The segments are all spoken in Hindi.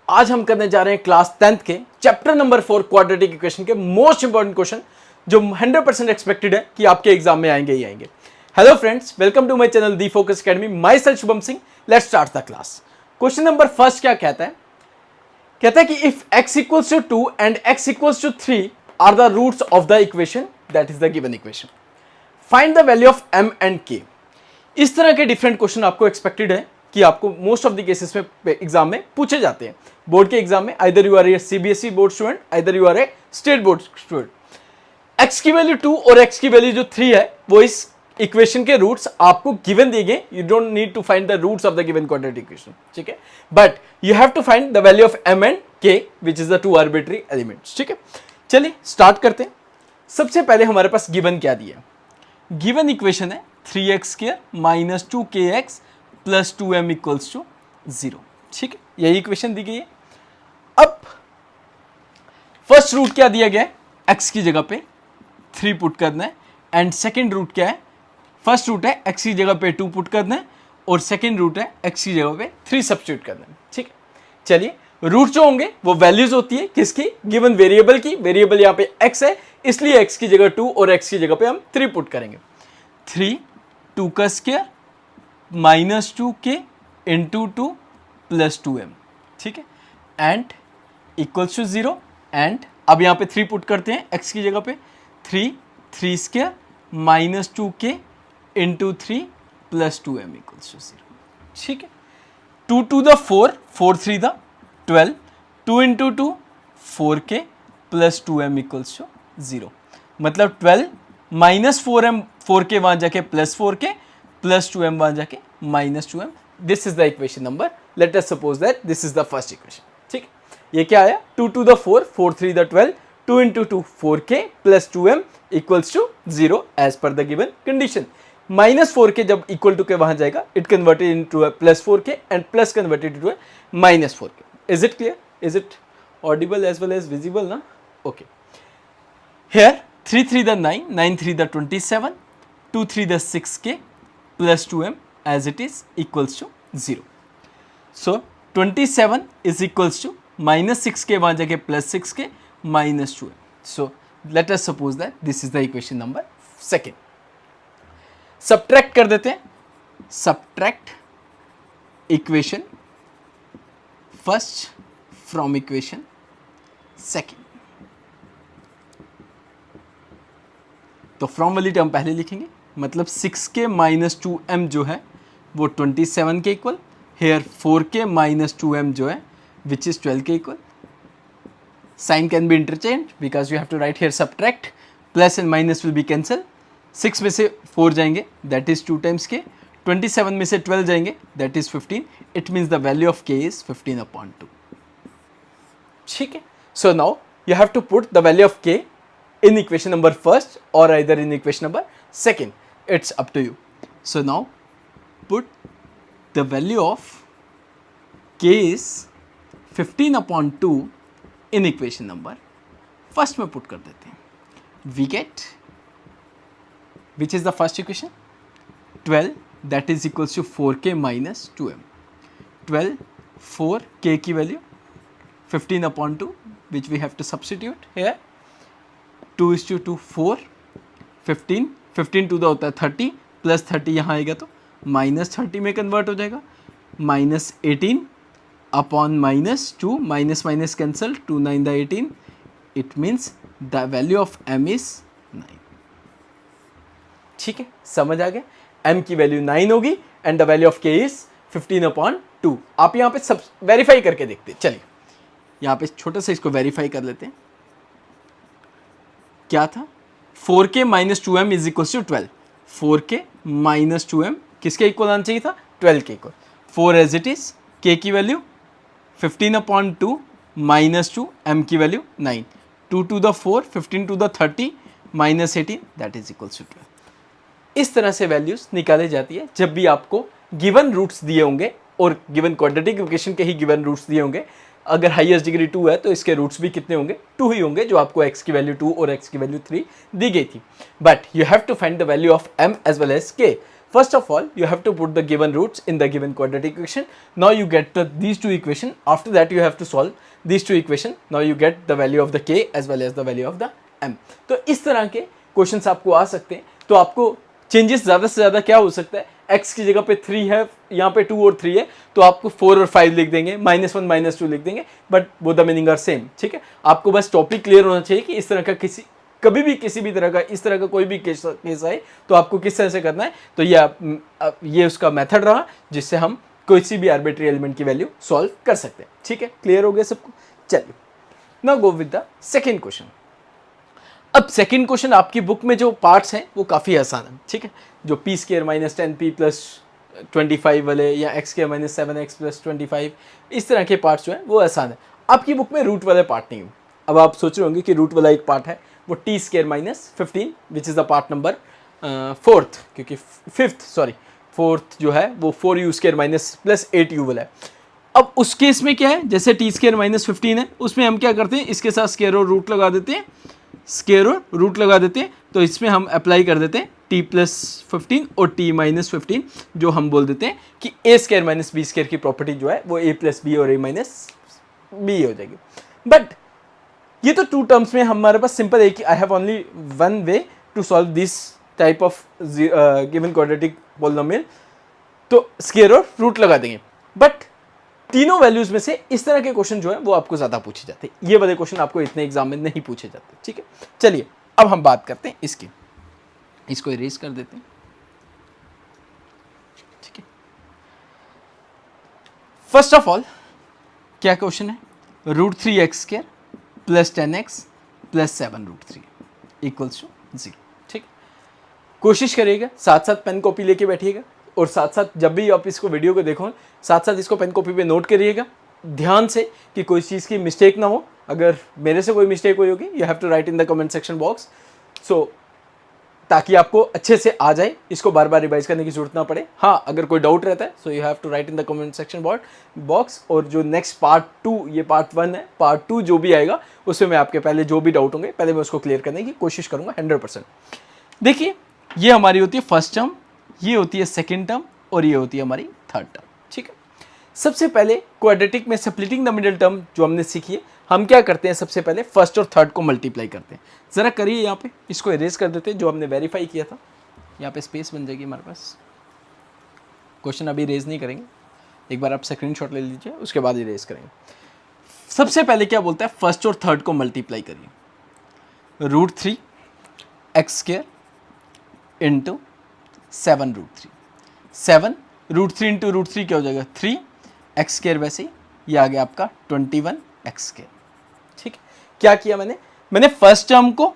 आज हम करने जा रहे हैं क्लास 10th के चैप्टर नंबर 4 क्वाड्रेटिक इक्वेशन के मोस्ट इंपॉर्टेंट क्वेश्चन जो 100% एक्सपेक्टेड है कि आपके एग्जाम में आएंगे ही आएंगे। Hello friends, welcome to my channel the focus academy. Myself Shubham Singh. Let's start the class. Question number first क्या कहता है? कहता है कि if x equals to 2 and x equals to 3 are the roots of the equation that is the given equation, find the value of m and k। इस तरह के डिफरेंट क्वेश्चन आपको एक्सपेक्टेड है कि आपको मोस्ट ऑफ द केसेस में एग्जाम में पूछे जाते हैं। बोर्ड के एग्जाम में either you are a CBSE board student, either you are a state board student. x की वैल्यू 2 और x की वैल्यू जो 3 है वो इस इक्वेशन के रूट्स आपको गिवन दिए गए। You don't need to find the roots of the given quadratic equation, ठीक है, but you have to find the value of m and k which is the two arbitrary elements. ठीक है, चलिए स्टार्ट करते हैं। सबसे पहले हमारे पास गिवन क्या दिया? गिवन इक्वेशन है 3x² - 2kx + 2m = 0। ठीक है, यही इक्वेशन दी गई है। अब फर्स्ट रूट क्या दिया गया है? x की जगह पे 3 पुट करना है एंड सेकेंड रूट क्या है? फर्स्ट रूट है x की जगह पे 2 पुट करना है और सेकेंड रूट है x की जगह पे 3 सब्स्टिट्यूट करना है। ठीक है, चलिए रूट जो होंगे वो वैल्यूज होती है किसकी? गिवन वेरिएबल की। वेरिएबल यहाँ पे x है, इसलिए x की जगह 2 और x की जगह पे हम 3 पुट करेंगे। 3 2 का स्क्वायर -2k × 2 + 2m। ठीक है, एंड इक्वल्स टू 0 एंड अब यहाँ पे 3 पुट करते हैं x की जगह पे। 3 3² -2k × 3 + 2m = 0। ठीक है, 2 to the 4 4 3 the 12 2 × 2 4k + 2m = 0। मतलब 12 -4m 4k वहां जाके +4k + 2m वहां जाके -2m। This is the equation number. Let us suppose that this is the first equation. ठीक है, ये क्या आया? 2 to the 4 4 3 the 12 2 × 2 4k + 2m = 0 as per the given condition. -4k जब इक्वल टू के वहां जाएगा it converted into a +4k and plus converted into a -4k। Is it clear? Is it audible as well as visible ना? Okay, here 3 3 the 9 9 3 the 27 2 3 the 6k + 2m as it is equals to 0. So 27 is equals to -6k वहाँ जाके +6k -2m. So let us suppose that this is the equation number second. Subtract कर देते हैं। Subtract equation first from equation second. तो फ्रॉम वाली टर्म पहले लिखेंगे, मतलब 6k - 2m जो है वो 27 के इक्वल। हेयर 4k - 2m जो है विच इज 12 के equal. Sign can be interchange because you have to write here subtract. Plus and minus will be cancel. 6 में से 4 जाएंगे दैट इज 2 times k। 27 में से 12 जाएंगे that is 15। It means the value of k is 15/2। ठीक है, so now you have to put the value of k in equation number first or either in equation number second. It's up to you. So now put the value of k is 15/2 in equation number first में put कर देते हैं। We get which is the first equation? 12 that is equals to 4k - 2m। 12 4 k की value 15/2 which we have to substitute here। 2:2 4 15 15 to the होता है 30 + 30 यहाँ आएगा तो -30 में कन्वर्ट हो जाएगा। -18 upon -2 minus cancel 2 9 the 18। It means the value of m is 9। ठीक है, समझ आ गया? m की वैल्यू 9 होगी and the value of k is 15/2। आप यहाँ पे सब वेरीफाई करके देखते हैं। चलिए यहाँ पे छोटा सा इसको वेरीफाई कर लेते हैं। क्या था? 4k - 2m is equal to 12। 4k - 2m किसके इक्वल आना चाहिए था? 12 के equal. 4 as it is, k की वैल्यू 15/2 -2, m की value 9। 2 to the 4 15 to the 30 -18 that is equal to 12। इस तरह से वैल्यूज निकाली जाती है जब भी आपको गिवन रूट्स दिए होंगे और गिवन क्वाड्रेटिक इक्वेशन के ही गिवन रूट्स दिए होंगे। अगर हाईएस्ट डिग्री 2 है तो इसके रूट्स भी कितने होंगे? 2 ही होंगे, जो आपको x की वैल्यू 2 और x की वैल्यू 3 दी गई थी। But you have to find the value of m as well as k। First of all, you have to put the given roots in the given quadratic equation. Now you get these two equation. After that, you have to solve these two equation. Now you get the value of the k as well as the value of the m. तो इस तरह के क्वेश्चंस आपको आ सकते हैं. तो आपको चेंजेस ज़्यादा से ज़्यादा क्या हो सकता है, x की जगह पे 3 है, यहाँ पे 2 और 3 है, तो आपको 4 और 5 लिख देंगे, -1 -2 लिख देंगे, बट वो द मीनिंग आर सेम. ठीक है, आपको बस टॉपिक क्लियर होना चाहिए कि इस तरह का कभी भी किसी भी तरह का इस तरह का कोई भी केस आए तो आपको किस तरह से करना है. तो ये उसका मेथड रहा जिससे हम कोई भी आर्बिट्री एलिमेंट की वैल्यू सॉल्व कर सकते हैं. ठीक है, क्लियर हो गया सबको. चलिए, now go with the second question. अब सेकंड क्वेश्चन आपकी बुक में जो पार्ट्स हैं वो काफ़ी आसान है. ठीक है, जो p square minus 10p plus 25 वाले या x square minus 7x plus 25 इस तरह के पार्ट्स जो हैं वो आसान है. आपकी बुक में रूट वाले पार्ट नहीं हो. अब आप सोच रहे होंगे कि रूट वाला एक पार्ट है वो t square minus 15 which is the part number fourth, क्योंकि फोर्थ जो है वो 4u square minus plus 8u वाला है. अब उस केस में क्या है, जैसे t स्क्वायर माइनस 15 है उसमें हम क्या करते हैं, इसके साथ स्क्वायर और रूट लगा देते हैं, स्क्वायर और रूट लगा देते हैं. तो इसमें हम अप्लाई कर देते हैं t प्लस 15 और t माइनस 15, जो हम बोल देते हैं कि a square minus b square की प्रॉपर्टी जो है वो a प्लस बी और a माइनस बी हो जाएगी. बट ये तो टू टर्म्स में हमारे पास सिंपल है कि I have only one way to solve this type of given quadratic polynomial. तो स्क्वायर और रूट लगा देंगे. बट तीनों वैल्यूज में से इस तरह के क्वेश्चन जो है वो आपको ज़्यादा पूछे जाते हैं. ये वाले क्वेश्चन आपको इतने एग्जाम में नहीं पूछे जाते. ठीक है, चलिए अब हम बात करते हैं इसकी. इसको इरेज कर देते हैं. ठीक है, फर्स्ट ऑफ ऑल क्या क्वेश्चन है, √3x square plus 10x plus 7√3 equals to 0. ठीक, कोशिश करिएगा साथ साथ पेन कॉपी लेके बैठिएगा और साथ साथ जब भी आप इसको वीडियो को देखो साथ साथ इसको पेन कॉपी पे नोट करिएगा ध्यान से कि कोई चीज़ की मिस्टेक ना हो. अगर मेरे से कोई मिस्टेक हुई होगी you have to write in the comment section box, so ताकि आपको अच्छे से आ जाए, इसको बार बार रिवाइज करने की जरूरत ना पड़े. हाँ, अगर कोई डाउट रहता है so you have to write in the comment section box. और जो नेक्स्ट पार्ट 2, ये पार्ट 1 है, पार्ट 2 जो भी आएगा उसमें मैं आपके पहले जो भी डाउट होंगे पहले मैं उसको क्लियर करने की कोशिश करूँगा 100%. देखिए, ये हमारी होती है फर्स्ट टर्म, ये होती है सेकेंड टर्म और ये होती है हमारी थर्ड टर्म. ठीक है, सबसे पहले क्वाड्रेटिक में स्प्लिटिंग द मिडिल टर्म जो हमने सीखी है, हम क्या करते हैं, सबसे पहले फर्स्ट और थर्ड को मल्टीप्लाई करते हैं. ज़रा करिए, यहाँ पे इसको इरेज कर देते हैं जो हमने वेरीफाई किया था. यहाँ पे स्पेस बन जाएगी हमारे पास. क्वेश्चन अभी इरेज नहीं करेंगे, एक बार आप स्क्रीनशॉट ले लीजिए उसके बाद इरेज करेंगे. सबसे पहले क्या बोलता है, फर्स्ट और थर्ड को मल्टीप्लाई करिए. √3x square into 7√3. 7√3 इंटू √3 क्या हो जाएगा 3x स्क्वायर. वैसे ही ये आ गया आपका 21x स्क्वायर. ठीक है, क्या किया मैंने फर्स्ट टर्म को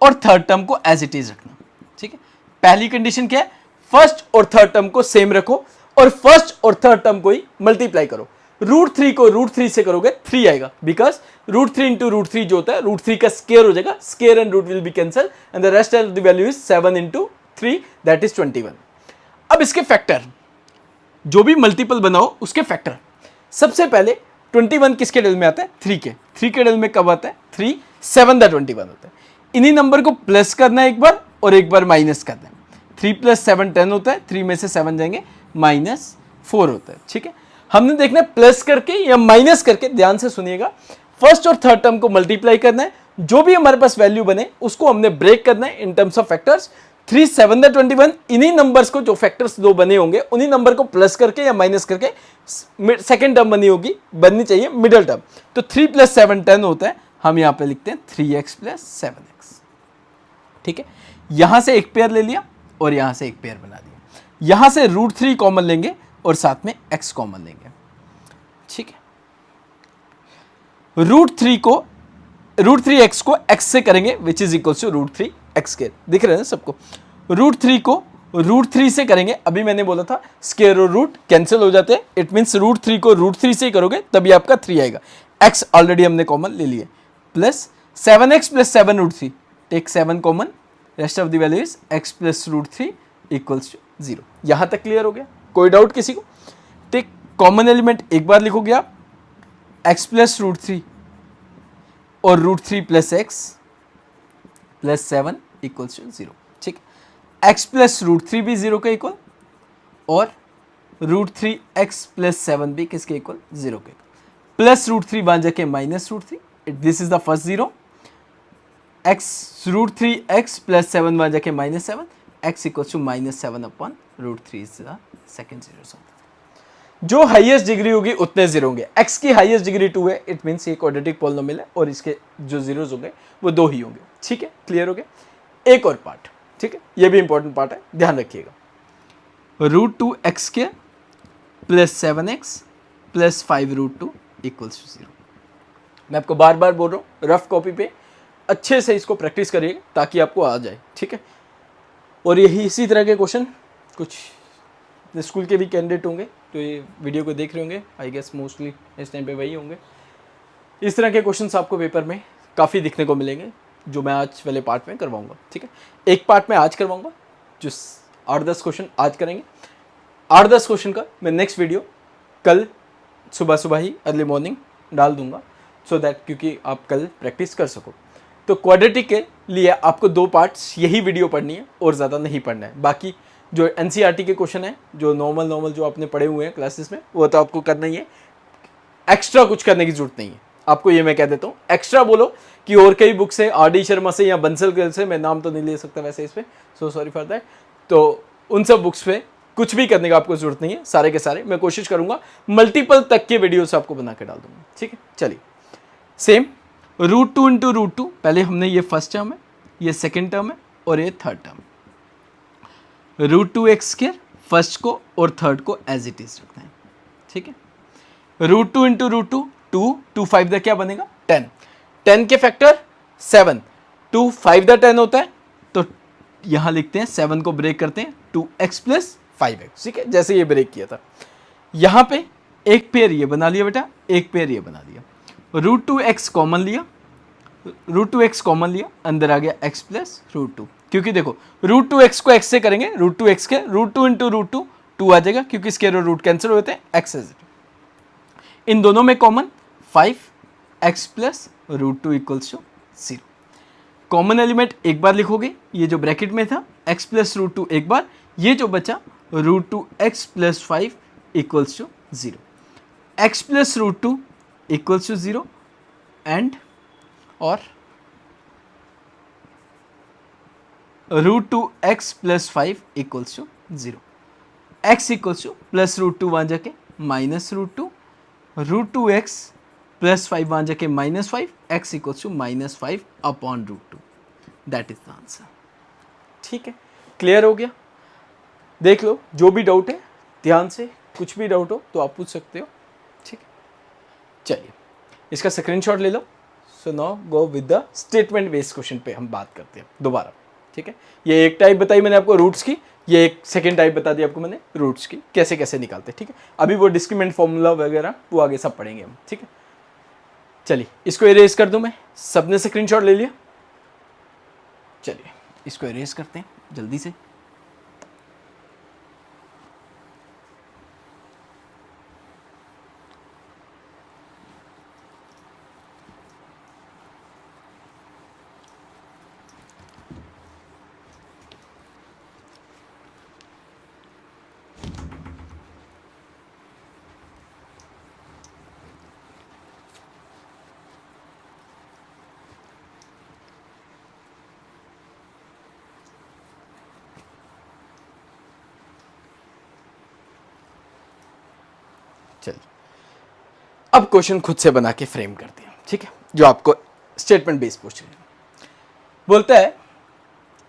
और थर्ड टर्म को एज इट इज रखना. ठीक है, पहली कंडीशन क्या है, फर्स्ट और थर्ड टर्म को सेम रखो और फर्स्ट और थर्ड टर्म को ही मल्टीप्लाई करो. √3 को √3 से करोगे 3 आएगा, बिकॉज √3 इंटू √3 जो होता है √3 का स्क्वायर हो जाएगा, square and root will be cancel and the rest of the value is 7 into 3 that is 21. अब इसके फैक्टर, जो भी मल्टीपल बनाओ उसके फैक्टर. सबसे पहले 21 किसके डेल में आता है, 3 के डेल में कब आता है, 3 7 द 21 होता है. इन्हीं नंबर को प्लस करना है एक बार और एक बार माइनस करना है. 3 + 7 10 होता है, 3 में से 7 जाएंगे, -4 होता है. ठीक है, हमने देखना है प्लस करके या माइनस करके. ध्यान से सुनिएगा, फर्स्ट और थर्ड टर्म को मल्टीप्लाई करना है, जो भी हमारे पास वैल्यू बने उसको हमने ब्रेक करना है in terms of factors. 3 7 the 21, इन्हीं नंबर्स को जो फैक्टर्स दो बने होंगे उन्हीं नंबर को प्लस करके या माइनस करके सेकेंड टर्म बननी चाहिए मिडिल टर्म. तो 3 + 7 10 होता है, हम यहाँ पे लिखते हैं 3x + 7x. ठीक है, यहां से एक पेयर ले लिया और यहां से एक पेयर बना दिया. यहां से √3 कॉमन लेंगे और साथ में x कॉमन लेंगे. ठीक है, √3x को x से करेंगे which is equal to √3x square. दिख रहे हैं सबको, √3 को √3 से करेंगे. अभी मैंने बोला था स्क्वायर और रूट कैंसिल हो जाते हैं, इट मीन्स √3 को √3 से करोगे तभी आपका 3 आएगा. x ऑलरेडी हमने कॉमन ले लिए, plus 7x + 7√3, take 7 common, rest of the value is x + √3 equals to 0. यहां तक क्लियर हो गया, कोई डाउट किसी को? टेक कॉमन एलिमेंट एक बार लिखोगे आप, x + √3 और √3 + x + 7 इक्वल्स टू 0. ठीक, x प्लस रूट थ्री भी 0 के इक्वल और रूट थ्री एक्स प्लस 7 भी किसके इक्वल 0 के इक्वल, प्लस रूट थ्री बन जाके minus root three, this is the first zero, x root three x plus 7 बन जाके minus 7, x equals to minus 7 upon root three is the second zero. जो हाईएस्ट डिग्री होगी उतने जीरो होंगे, x की हाईएस्ट डिग्री 2 है, इट मीन्स ये क्वाड्रेटिक पॉलिनोमियल है और इसके जो जीरोज होंगे वो 2 ही होंगे। ठीक है, क्लियर हो गया। एक और पार्ट, ठीक है, ये भी इंपॉर्टेंट पार्ट है, ध्यान रखिएगा। Root two x square plus 7x plus 5 root two equals to 0। मैं आपको बार बार बोल रहा हूँ, रफ कॉपी पे अच्छे से इसको प्रैक्टिस करिएगा ताकि आपको आ जाए। ठीक है, और यही इसी तरह के क्वेश्चन कुछ स्कूल के भी कैंडिडेट होंगे तो ये वीडियो को देख रहे होंगे, आई गेस मोस्टली इस टाइम पे वही होंगे। इस तरह के क्वेश्चंस आपको पेपर में काफ़ी दिखने को मिलेंगे जो मैं आज वाले पार्ट में करवाऊंगा। ठीक है, एक पार्ट में आज करवाऊंगा जो 8-10 क्वेश्चन आज करेंगे, 8-10 क्वेश्चन का मैं नेक्स्ट वीडियो कल सुबह ही अर्ली मॉर्निंग डाल दूंगा सो दैट क्योंकि आप कल प्रैक्टिस कर सको। तो क्वाड्रेटिक के लिए आपको 2 पार्ट्स यही वीडियो पढ़नी है और ज़्यादा नहीं पढ़ना है। बाकी जो एनसीईआरटी के क्वेश्चन है, जो नॉर्मल जो आपने पढ़े हुए हैं क्लासेस में, वो तो आपको करना ही है, एक्स्ट्रा कुछ करने की जरूरत नहीं है। आपको ये मैं कह देता हूँ, एक्स्ट्रा बोलो कि और कई बुक से, RD शर्मा से या बंसल गर्ल से, मैं नाम तो नहीं ले सकता वैसे इस पर, सो सॉरी फॉर दैट, तो उन सब बुक्स पे कुछ भी करने का आपको जरूरत नहीं है। सारे के सारे मैं कोशिश करूंगा मल्टीपल तक के वीडियोस आपको बना के डाल दूंगा। ठीक है, चलिए same root two into root two, पहले हमने ये फर्स्ट टर्म है, ये सेकेंड टर्म है और ये third term. Root two x square first को और थर्ड को एज इट इज रखना है। ठीक है, root two into root two, 2 5 द क्या बनेगा 10, 10 के फैक्टर 7, 2 5 द 10 होता है, तो यहां लिखते हैं 7 को ब्रेक करते हैं 2x प्लस 5x। ठीक है, जैसे ये ब्रेक किया था, यहां पे एक पेयर ये बना लिया बेटा, एक पेयर ये बना लिया, रूट टू एक्स कॉमन लिया, रूट टू एक्स कॉमन लिया, अंदर आ गया x प्लस रूट टू, क्योंकि देखो रूट टू एक्स को x से करेंगे, रूट टू एक्स के root two into root two 2 आ जाएगा क्योंकि इसके रूट कैंसिल होते हैं, x है 0। इन दोनों में common 5x plus root two equals to 0। Common element एक बार लिखोगे, ये जो ब्रैकेट में था x प्लस रूट टू एक बार, ये जो बचा root two x plus 5 equals to 0, x plus root two equals to 0 and और root two x plus 5 equals to 0, x equals to plus root two वहाँ जाके minus root two x plus 5 वहाँ जाके minus 5, x equals to minus 5 upon root two, that is the answer. ठीक है, क्लियर हो गया। देख लो, जो भी डाउट है ध्यान से, कुछ भी डाउट हो तो आप पूछ सकते हो। ठीक है, चलिए इसका स्क्रीनशॉट ले लो। So now go with the statement based question पे हम बात करते हैं दोबारा। ठीक है, ये एक टाइप बताई मैंने आपको रूट्स की, ये एक सेकेंड टाइप बता दी आपको मैंने रूट्स की, कैसे कैसे निकालते हैं। ठीक है, अभी वो डिस्क्रिमिनेंट फॉर्मूला वगैरह वो आगे सब पढ़ेंगे हम। ठीक है, चलिए इसको इरेज कर दूं मैं, सबने स्क्रीनशॉट ले लिया, चलिए इसको इरेज करते हैं जल्दी से। चलिए अब क्वेश्चन खुद से बना के फ्रेम करते हैं। ठीक है, जो आपको स्टेटमेंट बेस्ड पूछ रहे हैं, बोलता है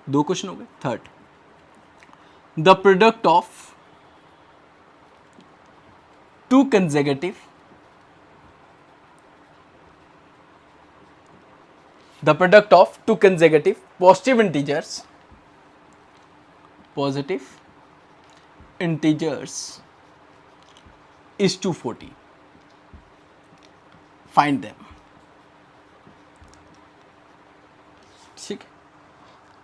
2 क्वेश्चन हो गए, third, the product of 2 consecutive positive integers is 240. Find them. ठीक है,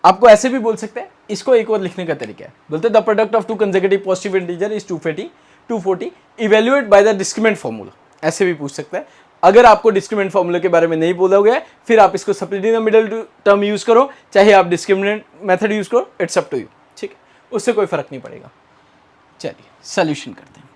आपको ऐसे भी बोल सकते हैं, इसको एक और लिखने का तरीका है, बोलते हैं the product of 2 consecutive positive integer is 240 evaluate by the discriminant formula, ऐसे भी पूछ सकता है। अगर आपको डिस्क्रिमिनेंट फॉर्मूला के बारे में नहीं बोला गया है, फिर आप इसको सप्लीमेंट मिडिल टर्म यूज करो, चाहे आप डिस्क्रिमिनेंट मेथड यूज करो, इट्स अप टू यू। ठीक है। उससे कोई फर्क नहीं पड़ेगा। चलिए सॉल्यूशन करते हैं।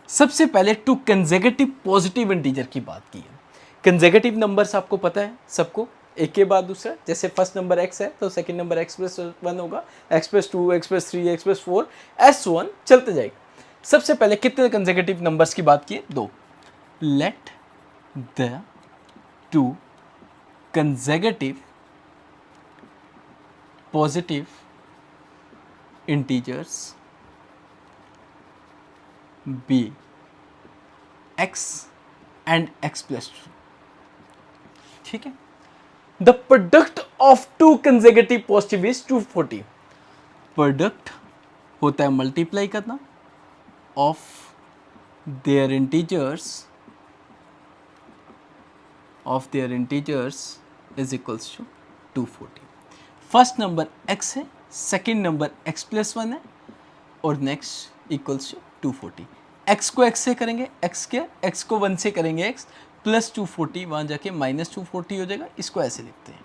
सबसे पहले टू कंसेक्यूटिव पॉजिटिव इंटीजर की बात की है। कंसेक्यूटिव नंबर्स आपको पता है सबको, एक के बाद दूसरा, जैसे फर्स्ट नंबर x है तो सेकंड नंबर x+1 होगा, x+2, x+3, x+4 S1 चलते जाएगा। सबसे पहले कितने कंसेक्यूटिव नंबर्स की बात की है? 2। Let the two consecutive positive integers be x and x+2। ठीक है। The product of two consecutive positive is 240। Product होता है मल्टीप्लाई करना of their integers is equals to 240। First number x है, सेकेंड नंबर x+1 है और नेक्स्ट इक्वल्स टू 240। x को x से करेंगे x को 1 से करेंगे x प्लस 240, वहां जाके -240 हो जाएगा। इसको ऐसे लिखते हैं।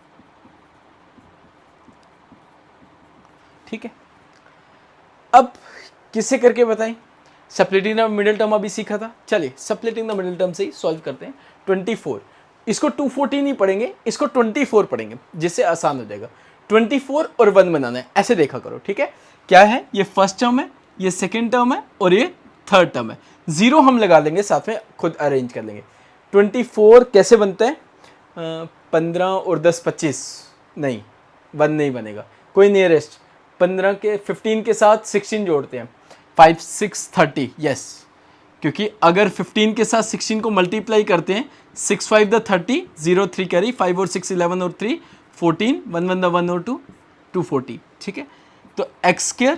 ठीक है। अब किससे करके बताएं? सप्लिटिंग द मिडिल टर्म अभी सीखा था। चलिए सप्लिटिंग द मिडिल टर्म से ही सॉल्व करते हैं। 24, इसको 240 नहीं पढ़ेंगे, इसको 24 पढ़ेंगे, जिससे आसान हो जाएगा। 24 और 1 बनाना है, ऐसे देखा करो। ठीक है। क्या है? ये फर्स्ट टर्म है, ये सेकेंड टर्म है और ये थर्ड टर्म है। 0 हम लगा देंगे, साथ में खुद अरेंज कर लेंगे। 24 कैसे बनता है? 15 और 10 25, नहीं 1 नहीं बनेगा, कोई नियरेस्ट 15 के साथ 16 जोड़ते हैं, 5 6 30। यस, क्योंकि अगर 15 के साथ 16 को मल्टीप्लाई करते हैं, 6 5 द 30, 0 3 कैरी, 5 और 6 11 और 3 14, 1 1 द 1 और 2 240। ठीक है। तो x²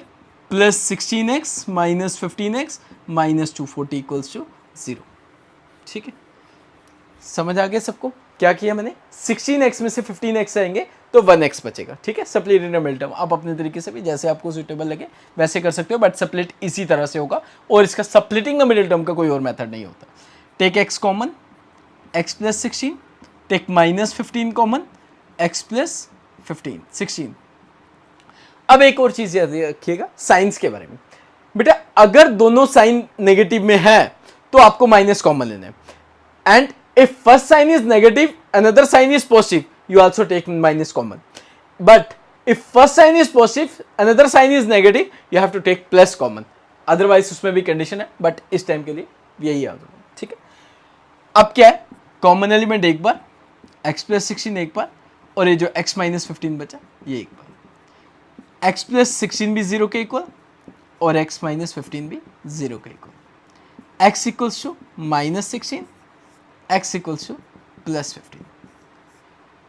plus 16x minus 15x minus 240 equals to 0। ठीक है। समझ आ गया सबको? क्या किया मैंने? 16x में से 15x आएंगे तो 1x बचेगा। ठीक है। सप्लिट इन मिडिल टर्म आप अपने तरीके से भी जैसे आपको सूटेबल लगे वैसे कर सकते हो, बट सप्लिट इसी तरह से होगा और इसका सप्लिटिंग द मिडिल टर्म का कोई और मेथड नहीं होता। Take x common, x plus 16, take minus 15 common, x plus 15 16। अब एक और चीज याद रखिएगा साइंस के बारे में। बेटा अगर दोनों साइन नेगेटिव में है तो आपको माइनस कॉमन लेना है, and if first sign is negative, another sign is positive, you also take minus common. But if first sign is positive, another sign is negative, you have to take plus common. Otherwise उसमें भी कंडीशन है, बट इस टाइम के लिए यही याद रखना। ठीक है। अब क्या है? कॉमन एलिमेंट एक बार, x प्लस 16 एक बार, और ये जो x माइनस 15 बचा ये एक बार। x प्लस 16 भी 0 के इक्वल और x माइनस 15 भी 0 के equal. x equals to minus 16, x equals to plus 15।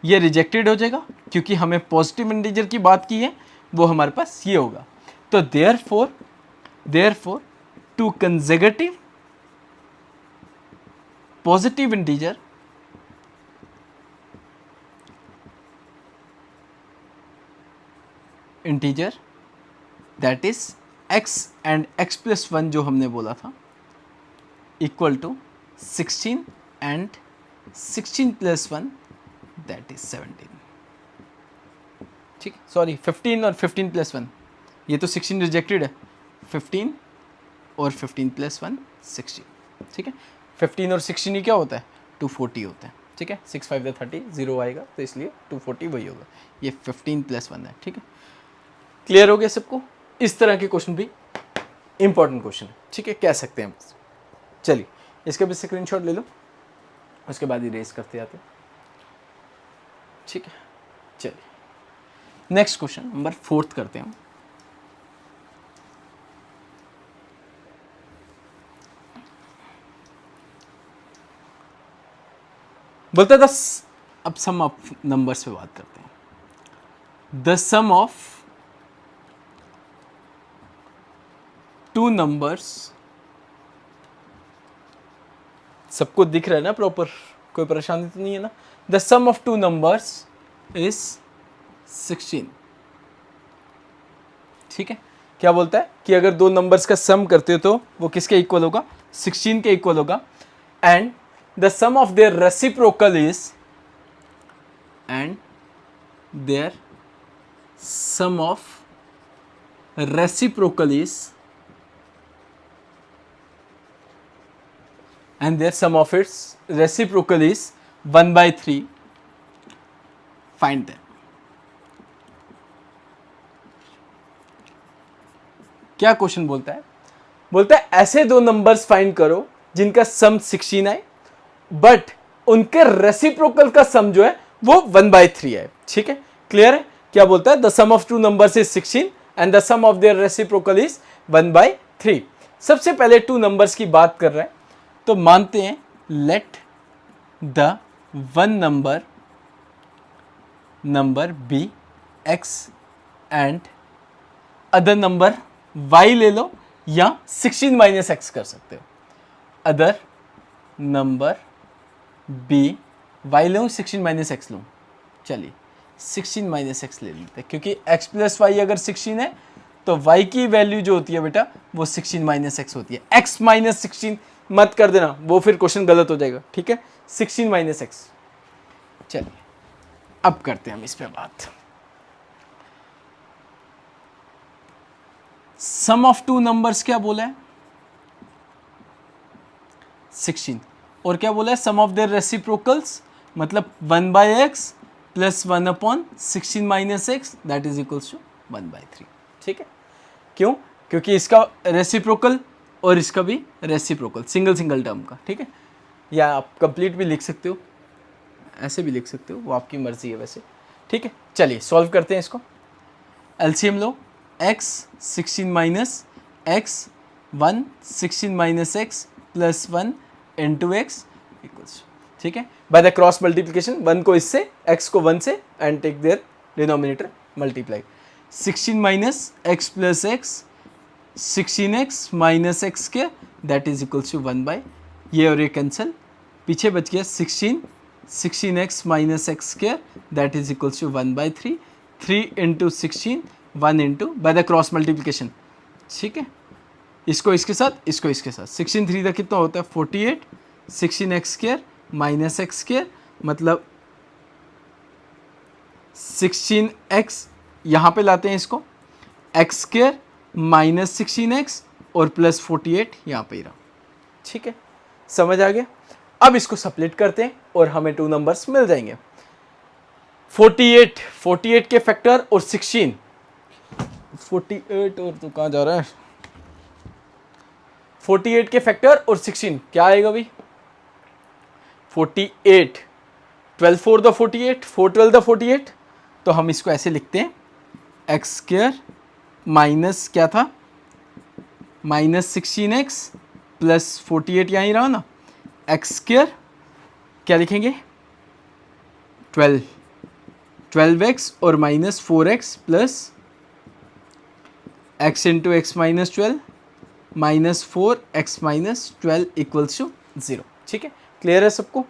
ये रिजेक्टेड हो जाएगा क्योंकि हमें पॉजिटिव इंटीजर की बात की है, वो हमारे पास ये होगा। तो therefore to consecutive positive integer that is x and x+1 जो हमने बोला था equal to 16 and 16 plus 1 that is 17। ठीक, सॉरी 15 और 15 plus 1, ये तो 16 रिजेक्टेड है, 15 और 15 plus 1 16। ठीक है। 15 और 16 ही क्या होता है? 240 होता है। ठीक है। 6 5 द 30, 0 आएगा तो इसलिए 240 वही होगा। ये 15 plus 1 है। ठीक है। क्लियर हो गया सबको? इस तरह के क्वेश्चन भी इंपॉर्टेंट क्वेश्चन है। ठीक है, कह सकते हैं। चलिए इसका भी स्क्रीनशॉट ले लो, उसके बाद इरेज करते जाते हैं। ठीक है। चलिए नेक्स्ट क्वेश्चन नंबर 4 करते हैं। बोलते हैं अब सम ऑफ नंबर्स पे बात करते हैं। The sum of two numbers, सबको दिख रहा है ना प्रॉपर? कोई परेशानी तो नहीं है ना? The sum of two numbers is 16। ठीक है। क्या बोलता है कि अगर दो नंबर्स का सम करते हो तो वो किसके इक्वल होगा? 16 के इक्वल होगा। And the sum of their reciprocal is, and their sum of reciprocal is and their sum of its reciprocal is 1/3, find them. क्या क्वेश्चन बोलता है? बोलता है ऐसे दो नंबर्स फाइंड करो जिनका सम 16 है बट उनके रेसिप्रोकल का सम जो है वो 1/3 है. ठीक है, क्लियर है? क्या बोलता है? The sum of two numbers is 16 and the sum of their reciprocal is 1/3. सबसे पहले टू नंबर्स की बात कर रहे हैं तो मानते हैं let the one number be x and other number y ले लो या 16 माइनस एक्स कर सकते हो. अदर नंबर बी y लूँ 16 माइनस एक्स लूँ. चलिए 16 माइनस एक्स ले लेते हैं क्योंकि x प्लस वाई अगर 16 है तो y की वैल्यू जो होती है बेटा वो 16 माइनस एक्स होती है. x माइनस 16 मत कर देना, वो फिर क्वेश्चन गलत हो जाएगा. ठीक है, 16 माइनस एक्स. चलिए अब करते हैं हम इस पे बात. सम ऑफ टू नंबर्स क्या बोला है? 16. और क्या बोला है? सम ऑफ देयर रेसिप्रोकल्स, मतलब 1/x plus 1/16 minus x that is equals to 1/3. ठीक है, क्यों? क्योंकि इसका रेसिप्रोकल और इसका भी रेसिप्रोकल सिंगल टर्म का. ठीक है, या आप कंप्लीट भी लिख सकते हो, ऐसे भी लिख सकते हो, वो आपकी मर्जी है वैसे. ठीक है, चलिए सॉल्व करते हैं इसको. एलसीएम लो. x 16 minus x 1 16 minus x plus 1 into x equals. ठीक है, बाय द क्रॉस मल्टीप्लिकेशन 1 को इससे x को 1 से and take their denominator multiply. 16 minus x plus x 16x minus x के दैट इज इक्वल्स टू 1/, ये और ये कैंसिल, पीछे बच गया 16x minus x square that is equals to 1/3. 3 into 16 1 into by the cross multiplication. ठीक है, इसको इसके साथ, इसको इसके साथ. 16 3 का कितना होता है? 48. 16x square minus x square मतलब 16x, यहाँ पे लाते हैं इसको, एक्स स्क्वायर माइनस 16x और प्लस 48 यहाँ पे ही रहा. ठीक है, समझ आ गया? अब इसको सप्लिट करते हैं और हमें टू नंबर्स मिल जाएंगे. 48 के फैक्टर और 16. 48 और तो कहाँ जा रहा है? 48 के फैक्टर और 16 क्या आएगा भाई? 48 12 4 द 48 4 12 द 48. तो हम इसको ऐसे लिखते हैं एक्स स्क्वायर माइनस क्या था? माइनस 16x प्लस 48 यहाँ ही रहा ना. एक्स स्क्वायर क्या लिखेंगे? 12x और minus 4x plus x into x minus 12 minus 4x minus 12 equals to 0. ठीक है, क्लियर है सबको?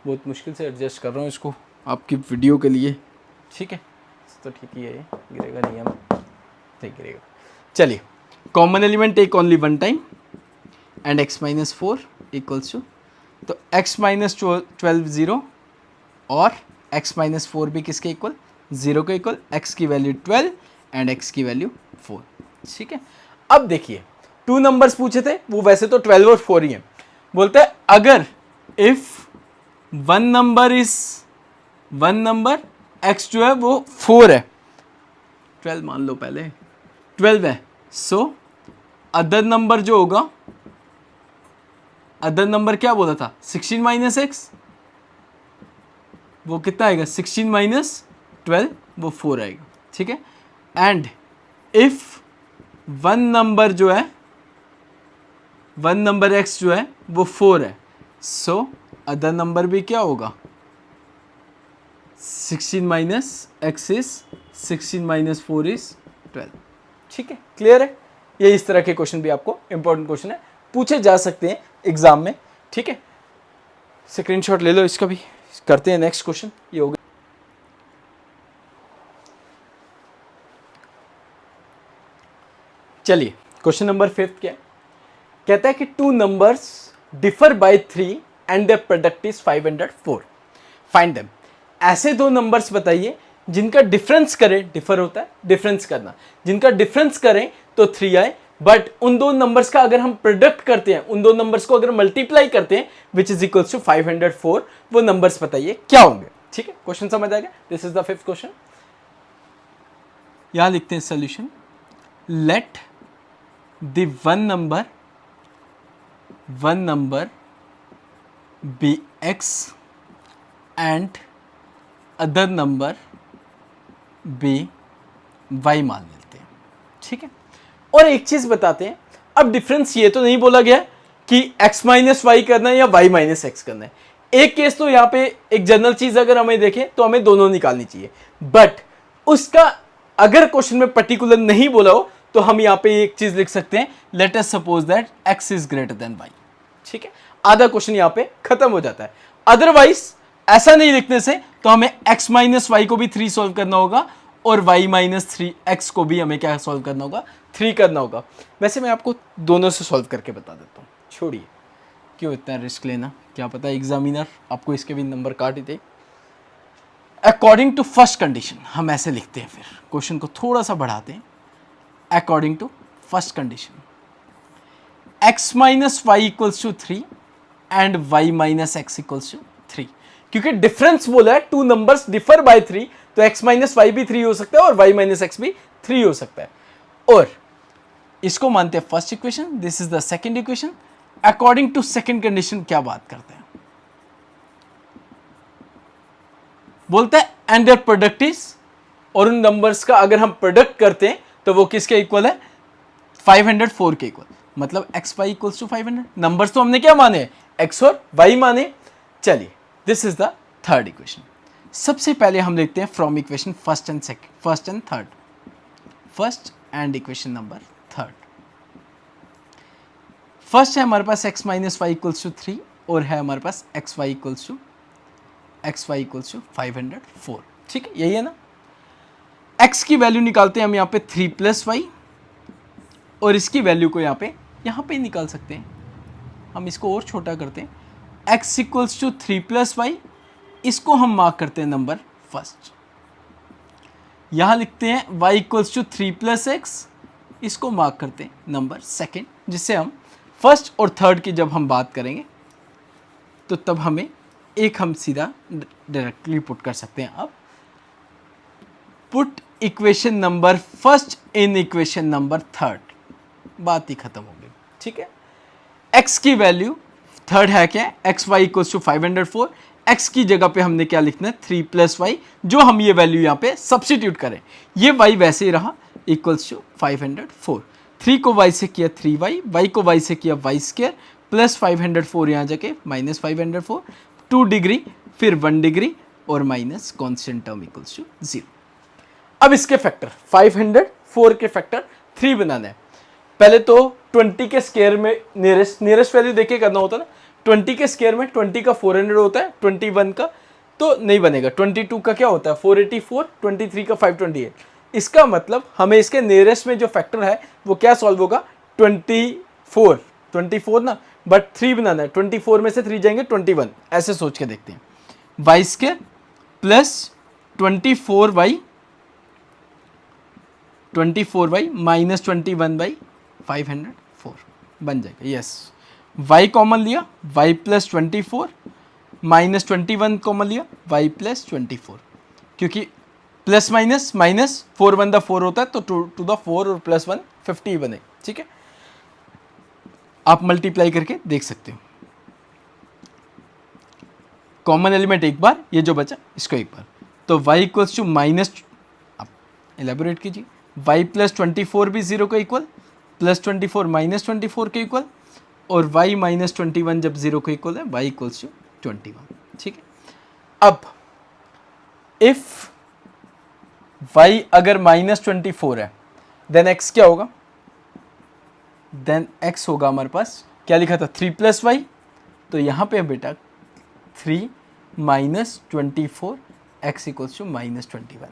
बहुत मुश्किल से एडजस्ट कर रहा हूँ इसको आपकी वीडियो के लिए. ठीक है, तो ठीक ही है, ये गिरेगा नहीं, हम नहीं गिरेगा. चलिए, common element take only one time and x minus 4 equals to, तो x माइनस 12 0 और x माइनस 4 भी किसके इक्वल? 0 के इक्वल. x की वैल्यू 12 एंड x की वैल्यू 4. ठीक है, अब देखिए टू नंबर्स पूछे थे, वो वैसे तो 12 और 4 ही हैं. बोलते हैं अगर इफ वन नंबर x जो है वो 4 है, 12 मान लो, पहले 12 है, सो अदर नंबर जो होगा, अदर नंबर क्या बोला था? 16 माइनस एक्स, वो कितना आएगा? 16 माइनस 12 वो 4 आएगा. ठीक है, एंड इफ वन नंबर जो है, वन नंबर x जो है वो 4 है, सो अदर नंबर भी क्या होगा? 16 minus x is 16 minus 4 is 12. ठीक है, क्लियर है? ये इस तरह के क्वेश्चन भी आपको इंपॉर्टेंट क्वेश्चन है, पूछे जा सकते हैं एग्जाम में. ठीक है, स्क्रीनशॉट ले लो इसका भी. करते हैं नेक्स्ट क्वेश्चन. ये हो गया. चलिए क्वेश्चन नंबर 5 क्या है? कहता है कि two numbers differ by 3 and the product is 504. Find them. ऐसे दो नंबर्स बताइए जिनका डिफरेंस करें, डिफर होता है डिफरेंस करना, जिनका डिफरेंस करें तो 3 आए, बट उन दो नंबर्स का अगर हम प्रोडक्ट करते हैं, उन दो नंबर्स को अगर मल्टीप्लाई करते हैं विच इज इक्वल्स टू 504, वो नंबर्स बताइए क्या होंगे। ठीक है, क्वेश्चन समझ आ गया। This is the fifth question. यहां लिखते हैं solution, let the one number be x and other number be y मान लेते हैं। ठीक है, और एक चीज बताते हैं, अब डिफरेंस ये तो नहीं बोला गया कि x माइनस वाई करना है या y माइनस एक्स करना है। एक केस तो यहाँ पे एक जनरल चीज अगर हमें देखें तो हमें दोनों निकालनी चाहिए, बट उसका अगर क्वेश्चन में पर्टिकुलर नहीं बोला हो तो हम यहाँ पे एक चीज लिख सकते हैं, let us suppose that x is greater than y। ठीक है, आधा क्वेश्चन यहाँ पे खत्म हो जाता है। अदरवाइज ऐसा नहीं लिखने से तो हमें x माइनस वाई को भी 3 सॉल्व करना होगा और y माइनस 3x को भी हमें क्या सॉल्व करना होगा, 3 करना होगा। वैसे मैं आपको दोनों से सॉल्व करके बता देता हूँ, छोड़िए क्यों इतना रिस्क लेना, क्या पता एग्जामिनर आपको इसके भी नंबर काट ही दे। अकॉर्डिंग टू फर्स्ट कंडीशन हम ऐसे लिखते हैं, फिर क्वेश्चन को थोड़ा सा बढ़ाते हैं। According to first condition x minus y equals to 3 and y minus x equals to 3, क्योंकि डिफरेंस बोला है टू नंबर्स डिफर बाय 3, तो x माइनस वाई भी 3 हो सकता है और y माइनस एक्स भी 3 हो सकता है। और इसको मानते हैं first equation, this is the second equation. According to second condition क्या बात करते हैं, बोलते हैं एंड देयर प्रोडक्ट इज, और उन नंबर्स का अगर हम प्रोडक्ट करते हैं तो वो किसके इक्वल है, 504 के इक्वल। मतलब x y equals to 500। Numbers तो हमने क्या माने, एक्स और वाई माने। चलिए, this is the third equation. सबसे पहले हम देखते हैं from equation first and third, first and equation number third. First है हमारे पास x minus y equals to 3 और है हमारे पास एक्स वाई इक्वल्स टू 504। ठीक है, यही है ना। x की वैल्यू निकालते हैं हम यहाँ पे 3 प्लस वाई, और इसकी वैल्यू को यहाँ पे निकाल सकते हैं। हम इसको और छोटा करते हैं, x equals to 3 plus y, इसको हम मार्क करते हैं नंबर फर्स्ट। यहाँ लिखते हैं y equals to 3 plus x, इसको मार्क करते हैं नंबर सेकेंड, जिससे हम फर्स्ट और थर्ड की जब हम बात करेंगे तो तब हम सीधा डायरेक्टली पुट कर सकते हैं। अब put equation number first in equation number third, बात ही खत्म हो गई। ठीक है, x की वैल्यू थर्ड है क्या, x y equals to 504, x की जगह पे हमने क्या लिखना है 3 प्लस वाई, जो हम ये वैल्यू यहाँ पे सब्सटीट्यूट करें, ये y वैसे ही रहा इक्वल्स टू 504। 3 को y से किया 3y, y को y से किया y स्क्वायर प्लस 504 यहाँ जाके माइनस 504, 2 डिग्री फिर 1 डिग्री और minus constant term equals to 0। अब इसके फैक्टर 504 के फैक्टर 3 बनाना है। पहले तो 20 के स्क्वायर में नियरेस्ट वैल्यू देके करना होता है ना। 20 के स्क्वायर में 20 का 400 होता है, 21 का तो नहीं बनेगा। 22 का क्या होता है 484, 23 का 528। इसका मतलब हमें इसके नियरेस्ट में जो फैक्टर है वो क्या सॉल्व होगा 24 ना, बट 3 बनाना है। 24 में से 3 जाएंगे 21, ऐसे सोच के देखते हैं। Y square plus 24y minus 21/504 बन जाएगा। यस, y कॉमन लिया, y प्लस 24 माइनस 21 कॉमन लिया, y प्लस 24, क्योंकि प्लस माइनस 4 1 द 4 होता है तो 2 to the 4 और प्लस 1 50 बने। ठीक है, आप मल्टीप्लाई करके देख सकते हो। कॉमन एलिमेंट एक बार, ये जो बचा इसको एक बार, तो y इक्वल्स टू माइनस, आप एलेबोरेट कीजिए, y प्लस 24 भी 0 के इक्वल, प्लस 24 माइनस 24 के इक्वल, और y माइनस 21 जब 0 के इक्वल है y इक्वल्स टू 21। ठीक है, अब इफ y अगर माइनस 24 है देन x क्या होगा, देन x होगा हमारे पास क्या लिखा था 3 प्लस वाई, तो यहाँ पे बेटा 3 minus 24 x equals to minus 21।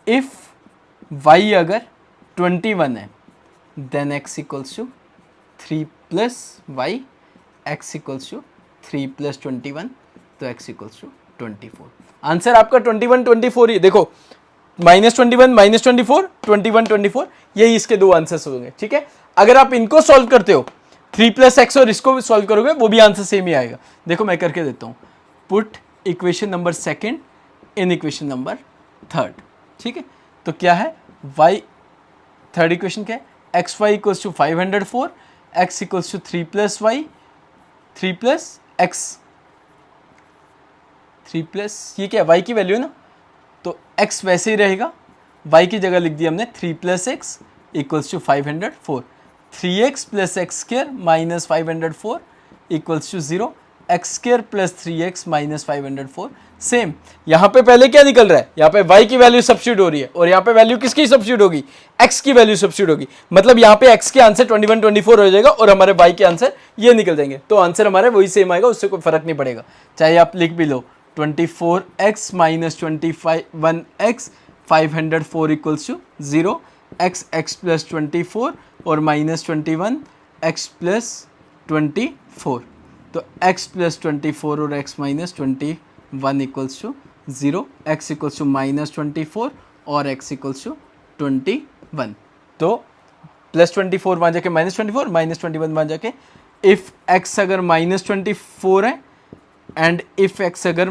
If y अगर 21 है then x equals to 3 plus वाई, x इक्वल्स टू 3 प्लस 21, तो x इक्वल्स टू 24। आंसर आपका 21 24 ही देखो, -21 -24 21 24, यही इसके दो आंसर्स होंगे। ठीक है, अगर आप इनको सॉल्व करते हो 3 + x और इसको भी सॉल्व करोगे वो भी आंसर सेम ही आएगा। देखो मैं करके देता हूँ, put equation number second in equation number third. ठीक है, तो क्या है y, थर्ड इक्वेशन क्या है, x y equals to 504, x equals to 3 + y 3 + x 3 plus ये क्या है y की वैल्यू है ना, तो x वैसे ही रहेगा, y की जगह लिख दिया हमने 3 + x equals to 504, 3x + x² - 504 equals to 0, x² + 3x - 504। Same यहाँ पे पहले क्या निकल रहा है, यहाँ पे y की वैल्यू सब्स्टिट्यूट हो रही है और यहाँ पे वैल्यू किसकी सब्स्टिट्यूट होगी, x की वैल्यू सब्स्टिट्यूट होगी। मतलब यहाँ पे x के आंसर 21 24 हो जाएगा और हमारे y के आंसर ये निकल जाएंगे, तो आंसर हमारे वही सेम आएगा, उससे कोई फर्क नहीं पड़ेगा, चाहे आप लिख भी लो 24x - 21x 504 equals to 0, x + 24 और -21 x + 24, तो x + 24 और x - 21 equals to 0, x equals to -24 और x इक्वल्स टू 21, तो +24 वहाँ जाके -24 -21 वहाँ जाके, इफ़ x अगर -24 है एंड इफ x अगर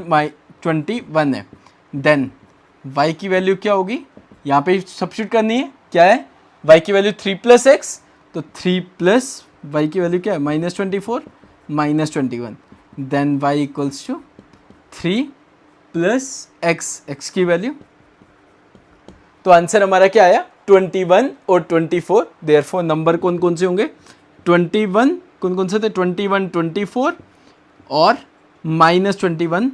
21 है, देन y की वैल्यू क्या होगी, यहाँ पे सब्स्टिट्यूट करनी है, क्या है y की वैल्यू 3 + x, तो 3 + y की वैल्यू क्या है -24 -21, then y equals to 3 + x की वैल्यू, तो आंसर हमारा क्या आया 21 और 24। देयरफॉर नंबर कौन कौन से होंगे, 21 कौन कौन से थे, 21 24 और -21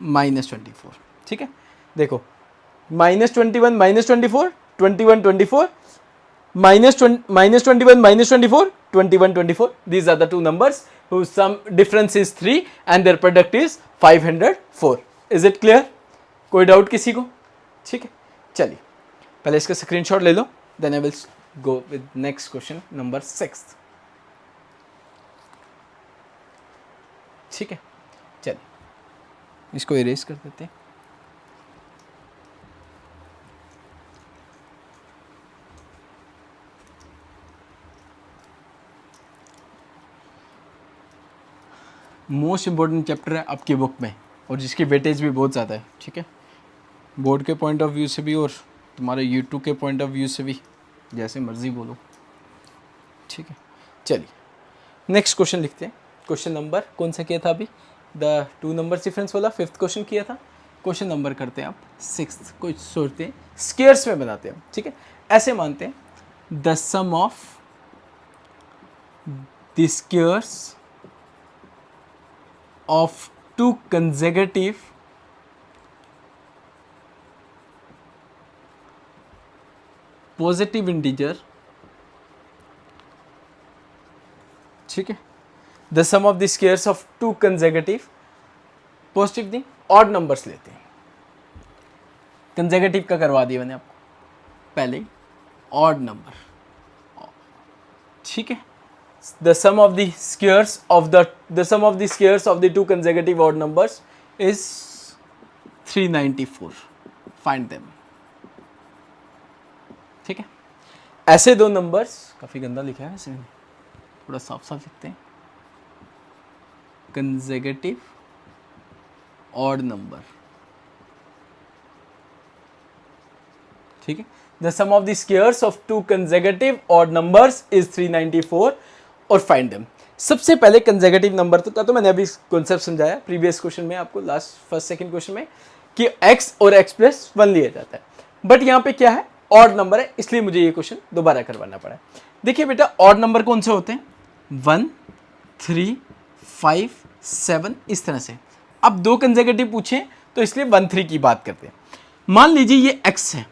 -24। ठीक है, देखो -21 -24 21 24 -21 -24 21 24, these are the two numbers whose sum difference is 3 and their product is 504। is it clear? कोई डाउट किसी को? ठीक है, चलिए पहले इसका स्क्रीनशॉट ले लो, then I will go with next question number 6। ठीक है, चलिए इसको इरेज कर देते हैं। मोस्ट इम्पोर्टेंट चैप्टर है आपकी बुक में और जिसकी वेटेज भी बहुत ज़्यादा है। ठीक है, बोर्ड के पॉइंट ऑफ व्यू से भी और तुम्हारे यूट्यूब के पॉइंट ऑफ व्यू से भी, जैसे मर्जी बोलो। ठीक है, चलिए नेक्स्ट क्वेश्चन लिखते हैं। क्वेश्चन नंबर कौन सा किया था अभी, द 2 नंबर डिफरेंस वाला 5th क्वेश्चन किया था। क्वेश्चन नंबर करते हैं आप 6th, कुछ सोचते हैं स्क्वायर्स में बनाते हैं। ठीक है, ऐसे मानते हैं the sum of the squares of 2 consecutive positive integer, ठीक है, the sum of the squares of 2 consecutive positive नहीं odd numbers लेते हैं। consecutive का करवा दिया मैंने आपको पहले, odd number, ठीक है, the sum of the squares of the 2 consecutive odd numbers is 394, find them। ठीक है, ऐसे दो नंबर्स, काफी गंदा लिखा है वैसे, थोड़ा साफ साफ लिखते हैं, consecutive odd number। ठीक है, the sum of the squares of 2 consecutive odd numbers is 394 और फाइंड देम। सबसे पहले कंसेक्यूटिव नंबर तो मैंने अभी कॉन्सेप्ट समझाया प्रीवियस क्वेश्चन में आपको, लास्ट फर्स्ट सेकंड क्वेश्चन में, कि x और x + 1 लिया जाता है, बट यहाँ पे क्या है ऑड नंबर है, इसलिए मुझे ये क्वेश्चन दोबारा करवाना पड़ा। देखिए बेटा ऑड नंबर कौन से होते हैं, 1 3 5 7 इस तरह से। अब 2 कंसेक्यूटिव पूछे तो इसलिए 1 3 की बात करते हैं। मान लीजिए ये x है,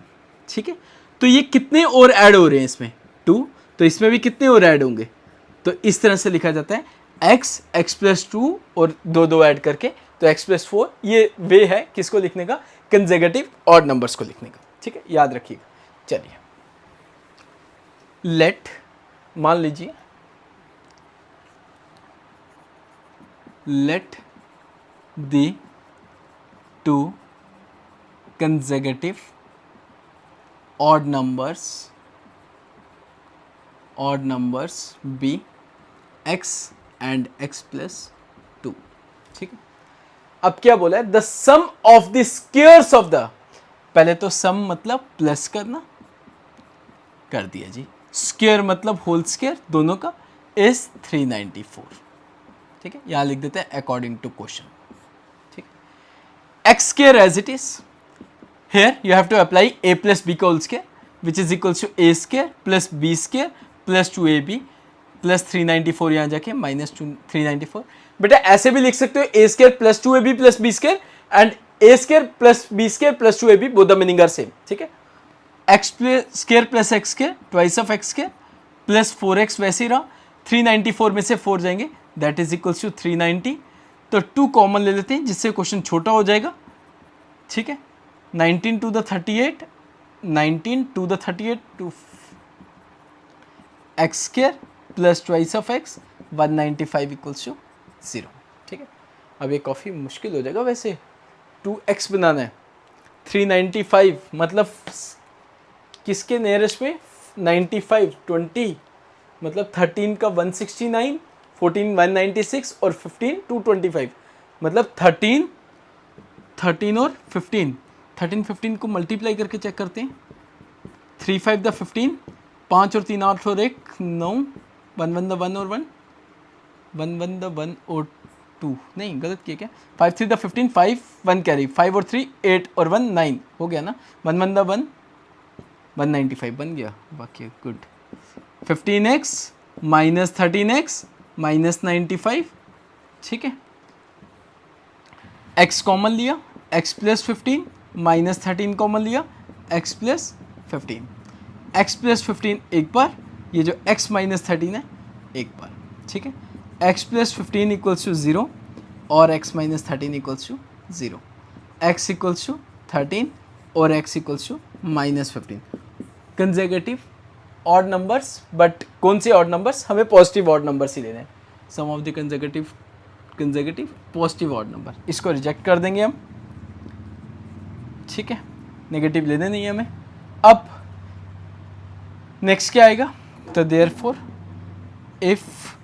ठीक है, तो ये कितने और ऐड हो रहे हैं इसमें 2, तो इसमें भी कितने और ऐड होंगे, तो इस तरह से लिखा जाता है x + 2 और 2 2 ऐड करके, तो x + 4, ये वे है किसको लिखने का, कंसेक्यूटिव ऑड नंबर्स को लिखने का। ठीक है, याद रखिएगा। चलिए लेट, मान लीजिए let the 2 consecutive odd numbers be x and x plus 2। ठीक है, अब क्या बोला है, the sum of the squares of the, पहले तो सम मतलब प्लस करना, कर दिया जी, स्क्वायर मतलब होल स्क्वायर दोनों का, इज 394। ठीक है, यहां लिख देते हैं अकॉर्डिंग टू क्वेश्चन। ठीक है, x square as it is, here you have to apply a plus B का whole square which is equals to a square plus B square plus 2ab plus 394, यहां जाके माइनस 394। बेटा ऐसे भी लिख सकते हो a square plus 2ab plus B square and a square plus B square plus 2ab, both the meaning are same. ठीक है, x square plus x square twice of x square plus 4x वैसे ही रहा, 394 में से 4 जाएंगे, दैट इज इक्वल्स टू 390। तो 2 कॉमन ले लेते हैं जिससे क्वेश्चन छोटा हो जाएगा। ठीक है, 19 to the 38, 19 to the 38 two x square plus twice of x 195 equals to 0। ठीक है, अब ये काफ़ी मुश्किल हो जाएगा वैसे, 2x बनाना है, 395 मतलब किसके नियरेस्ट में, 95 20 मतलब 13 का 169, 14 196 और 15 225, मतलब 13 और 15 को मल्टीप्लाई करके चेक करते हैं। 3 5 द 15, 5 और 3 8 और 1 9, 1 1 द 1 और 1, 1 1 द 1 और 2, नहीं गलत किया क्या, 5 3 द 15, 5 1 कैरी, 5 और 3 8 और 1 9 हो गया ना, 1 1 द 1 195 बन गया, बाकी good. 15x minus 13x minus 95। ठीक है, x कॉमन लिया, x प्लस 15 माइनस 13 कॉमन लिया, x प्लस 15, x प्लस 15 एक बार, ये जो x माइनस 13 है एक बार। ठीक है, x प्लस 15 इक्वल्स टू 0 और x minus 13 equals to 0, x equals to 13 और x equals to minus 15। Consecutive odd numbers, but कौन से ऑड नंबर्स, हमें पॉजिटिव ऑड नंबर्स ही लेने हैं। Sum of the consecutive positive odd number, इसको रिजेक्ट कर देंगे हम। ठीक है, नेगेटिव लेने नहीं है हमें। अब नेक्स्ट क्या आएगा, तो therefore if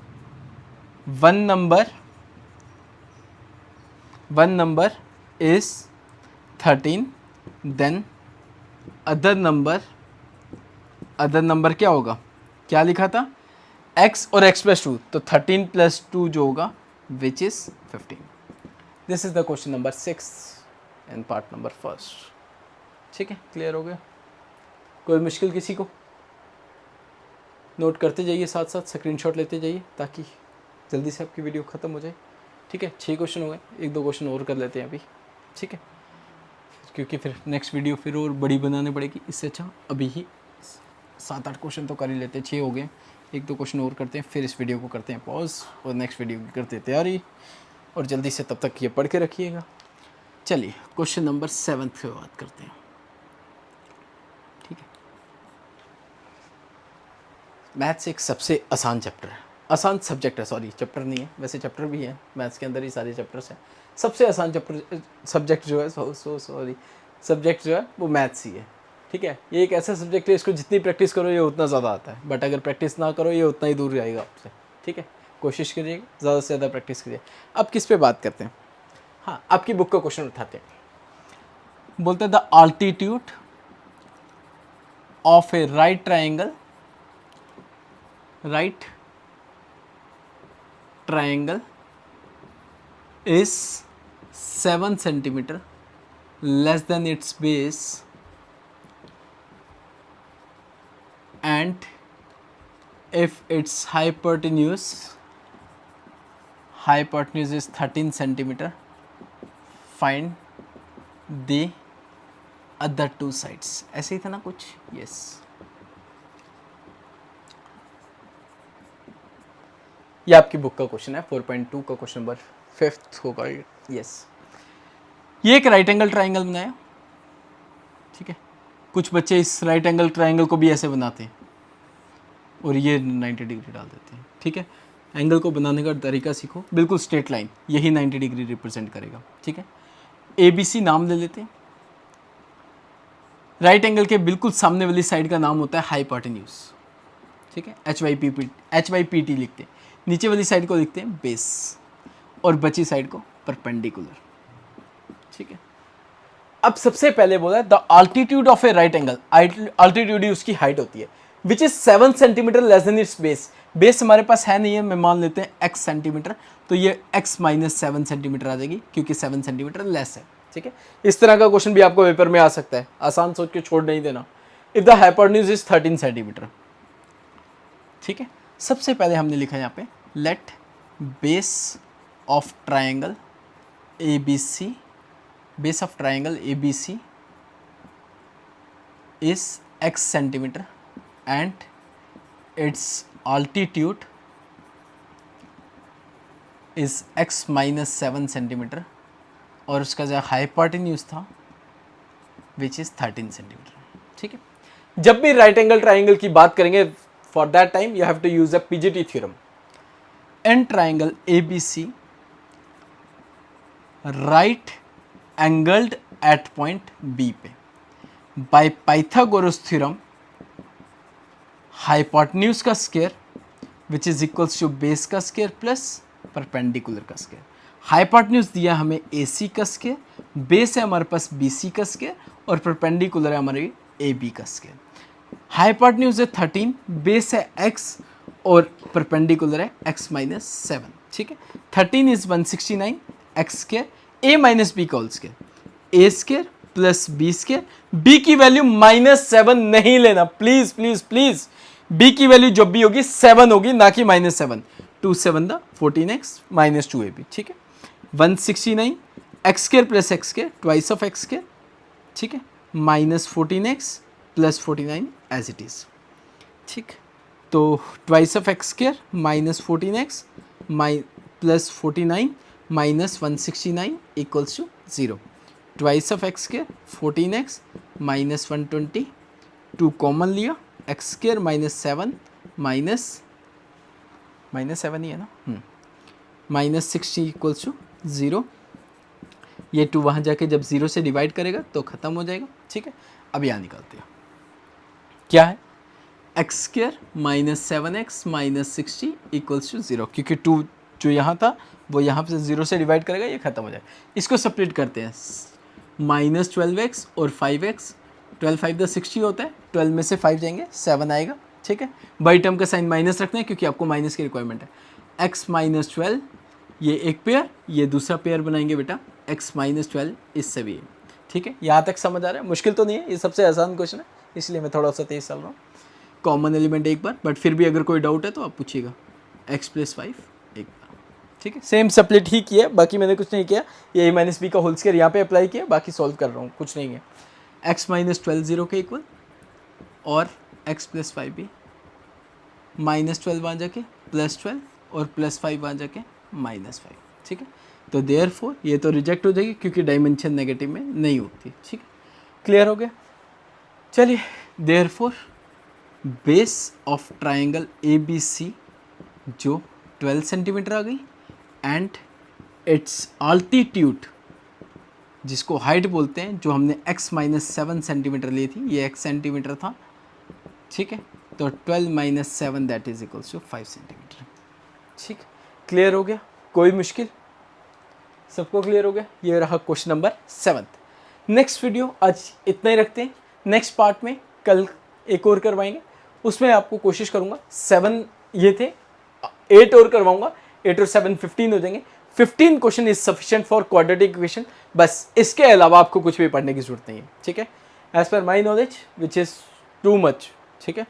one number is 13 then other number क्या होगा, क्या लिखा था, x और x प्लस 2, तो 13 प्लस 2 जो होगा which is 15। This is the question number 6 and part number 1। ठीक है, क्लियर हो गया, कोई मुश्किल किसी को, नोट करते जाइए, साथ साथ स्क्रीनशॉट लेते जाइए ताकि जल्दी से आपकी वीडियो ख़त्म हो जाए। ठीक है, 6 क्वेश्चन हो गए, 1-2 क्वेश्चन और कर लेते हैं अभी। ठीक है, क्योंकि फिर नेक्स्ट वीडियो फिर और बड़ी बनानी पड़ेगी, इससे अच्छा अभी ही 7-8 क्वेश्चन तो कर ही लेते हैं, 6 हो गए, 1-2 क्वेश्चन और करते हैं, फिर इस वीडियो को करते हैं पॉज और नेक्स्ट वीडियो की करते हैं तैयारी, और जल्दी से तब तक ये पढ़ के रखिएगा। चलिए क्वेश्चन नंबर 7 पे बात करते हैं। ठीक है, मैथ्स एक सबसे आसान चैप्टर है, आसान सब्जेक्ट है, सॉरी चैप्टर नहीं है, वैसे चैप्टर भी है, मैथ्स के अंदर ही सारे चैप्टर्स हैं। सबसे आसान सब्जेक्ट जो है सब्जेक्ट जो है वो मैथ्स ही है। ठीक है, ये एक ऐसा सब्जेक्ट है, इसको जितनी प्रैक्टिस करो ये उतना ज़्यादा आता है, बट अगर प्रैक्टिस ना करो ये उतना ही दूर जाएगा आपसे। ठीक है, कोशिश करिएगा ज़्यादा से ज़्यादा प्रैक्टिस करिए। अब किस पे बात करते हैं, हाँ आपकी बुक का क्वेश्चन उठाते हैं। बोलते हैं the altitude of a right triangle is 7 centimeter less than its base and if its hypotenuse is 13 centimeter, find the other two sides। ऐसे ही था ना कुछ, yes। ये आपकी बुक का क्वेश्चन है, 4.2 का क्वेश्चन नंबर 5 होगा, यस। ये एक राइट एंगल ट्राइंगल बनाया। ठीक है, कुछ बच्चे इस राइट एंगल ट्राइंगल को भी ऐसे बनाते हैं और ये 90 डिग्री डाल देते हैं। ठीक है, एंगल को बनाने का तरीका सीखो, बिल्कुल स्ट्रेट लाइन, यही 90 डिग्री रिप्रेजेंट करेगा। ठीक है, ABC नाम ले लेते हैं। राइट एंगल के बिल्कुल सामने वाली साइड का नाम होता है हाइपोटेन्यूज, ठीक है, HYPT लिखते हैं। नीचे वाली साइड को लिखते हैं बेस और बची साइड को परपेंडिकुलर, ठीक है। अब सबसे पहले बोला है the altitude of a right angle, altitude ही उसकी हाइट होती है, which is 7 centimetre less than its base. Base हमारे पास है नहीं है, मैं मान लेते हैं x सेंटीमीटर, तो ये x माइनस 7 सेंटीमीटर आ जाएगी क्योंकि 7 सेंटीमीटर लेस है, ठीक है। इस तरह का क्वेश्चन भी आपको पेपर में आ सकता है, आसान सोच के छोड़ नहीं देना। If the hypotenuse is 13 centimetre, ठीक है। सबसे पहले हमने लिखा यहाँ पे let base of triangle ABC, base of triangle ABC is x centimetre and its altitude is x minus 7 centimetre और उसका जो हाइपोटेन्यूज था विच इज़ 13 सेंटीमीटर, ठीक है। जब भी राइट एंगल ट्राइंगल की बात करेंगे, for that time you have to use a PGT theorem. An triangle ABC right angled at point B पे बाय पाइथागोरस थ्योरम, हाइपोटेन्यूज का square which is equals to base का स्क्वायर प्लस परपेंडिकुलर का स्क्वायर। हाइपोटेन्यूज दिया हमें AC का स्क्वायर, बेस है हमारे पास BC का स्क्वायर और परपेंडिकुलर है हमारे AB का स्क्वायर। हाइपोटेन्यूज है 13, बेस है x और परपेंडिकुलर है x माइनस 7, ठीक है। 13 is 169 x square, a minus B का whole square, a square plus B square. b की वैल्यू -7 नहीं लेना, प्लीज प्लीज प्लीज। b की वैल्यू जब भी होगी 7 होगी, ना कि -7। 2 7 द 14x माइनस 2ab, ठीक है। 169 x square plus x square twice of x square, ठीक है, minus 14x plus 49 as it is, ठीक। तो twice of x square minus 14x plus 49 minus 169 equals to 0। Twice of x square 14x minus 120, 2 common लिया, एक्स स्क्वायर माइनस 7 माइनस 7 ही है ना, माइनस 60 इक्वल्स टू 0। ये 2 वहाँ जाके जब 0 से डिवाइड करेगा तो ख़त्म हो जाएगा, ठीक है। अब यहाँ निकालते हैं क्या है, x square minus 7x minus 60 equals to 0, क्योंकि 2 जो यहाँ था वो यहाँ से 0 से डिवाइड करेगा, ये ख़त्म हो जाएगा। इसको सेपरेट करते हैं, माइनस 12x और 5x, 12 5 द 60 होता है, 12 में से 5 जाएंगे 7 आएगा, ठीक है। बाई टर्म का साइन माइनस रखना है क्योंकि आपको माइनस की रिक्वायरमेंट है। x माइनस 12 ये एक पेयर, ये दूसरा पेयर बनाएंगे बेटा, x माइनस 12 इससे भी, ठीक है। यहाँ तक समझ आ रहा है, मुश्किल तो नहीं है, ये सबसे आसान क्वेश्चन है इसलिए मैं थोड़ा सा तेज चल रहा हूँ। कॉमन एलिमेंट एक बार, बट फिर भी अगर कोई डाउट है तो आप पूछिएगा। x प्लस 5 एक बार, ठीक है। सेम सेपरेट ही किया, बाकी मैंने कुछ नहीं किया, ये a माइनस बी का होल स्क्वायर यहाँ पे अप्लाई किया, बाकी सॉल्व कर रहा हूँ, कुछ नहीं है। x माइनस 12 0 के इक्वल और x प्लस 5 भी, माइनस 12 वहाँ जाके प्लस 12 और प्लस 5 वहाँ जाके माइनस 5, ठीक है। तो देयरफॉर ये तो रिजेक्ट हो जाएगी क्योंकि डायमेंशन नेगेटिव में नहीं होती, ठीक है। क्लियर हो गया, चलिए। Therefore base of triangle ABC जो 12 सेंटीमीटर आ गई एंड इट्स अल्टीट्यूड जिसको हाइट बोलते हैं, जो हमने x माइनस 7 सेंटीमीटर ली थी, ये x सेंटीमीटर था, ठीक है। तो 12 माइनस 7 that is equals to 5 centimetre, ठीक। क्लियर हो गया, कोई मुश्किल, सबको क्लियर हो गया। ये रहा क्वेश्चन नंबर 7। नेक्स्ट वीडियो आज इतना ही रखते हैं, नेक्स्ट पार्ट में कल एक और करवाएंगे, उसमें आपको कोशिश करूँगा 7 ये थे, 8 और करवाऊँगा, 8 और 7 15 हो जाएंगे। 15 question is sufficient for quadratic equation, बस इसके अलावा आपको कुछ भी पढ़ने की जरूरत नहीं है, ठीक है। एज पर my knowledge which is too much, ठीक है।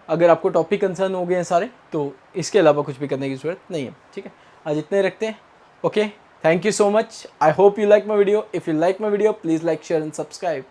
अगर आपको टॉपिक कंसर्न हो गए हैं सारे तो इसके अलावा कुछ भी करने की जरूरत नहीं है, ठीक है। आज इतने रखते हैं, okay. Thank you so much. I hope you like my video. If you like my video, please like, share and subscribe.